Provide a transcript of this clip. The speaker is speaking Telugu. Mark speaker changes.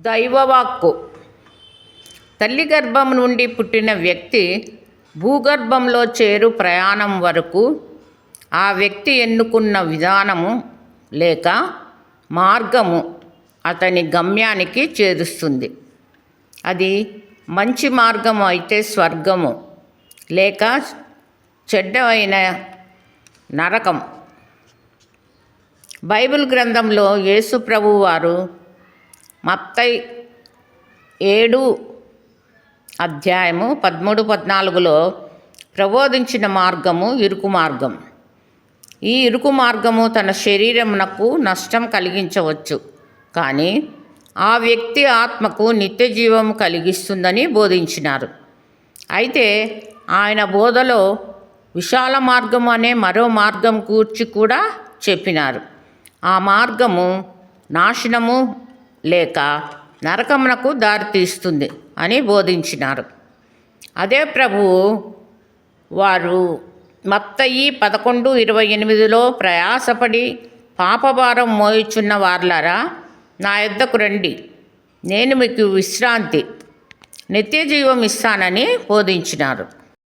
Speaker 1: దైవవాక్కు. తల్లి గర్భం నుండి పుట్టిన వ్యక్తి భూగర్భంలో చేరు ప్రయాణం వరకు ఆ వ్యక్తి ఎన్నుకున్న విధానము లేక మార్గము అతని గమ్యానికి చేరుస్తుంది. అది మంచి మార్గము అయితే స్వర్గము, లేక చెడ్డవైన నరకం. బైబిల్ గ్రంథంలో యేసు ప్రభువు వారు మత్తయి 7:13-14 ప్రబోధించిన మార్గము ఇరుకు మార్గం. ఈ ఇరుకు మార్గము తన శరీరమునకు నష్టం కలిగించవచ్చు, కానీ ఆ వ్యక్తి ఆత్మకు నిత్య జీవము కలిగిస్తుందని బోధించినారు. అయితే ఆయన బోధలో విశాల మార్గము అనే మరో మార్గం గూర్చి కూడా చెప్పినారు. ఆ మార్గము నాశనము లేక నరకమునకు దారితీస్తుంది అని బోధించినారు. అదే ప్రభువు వారు మత్తయి 11:28 ప్రయాసపడి పాపభారం మోయుచున్న వార్లారా, నా యొద్దకు రండి, నేను మీకు విశ్రాంతి, నిత్య జీవం ఇస్తానని బోధించినారు.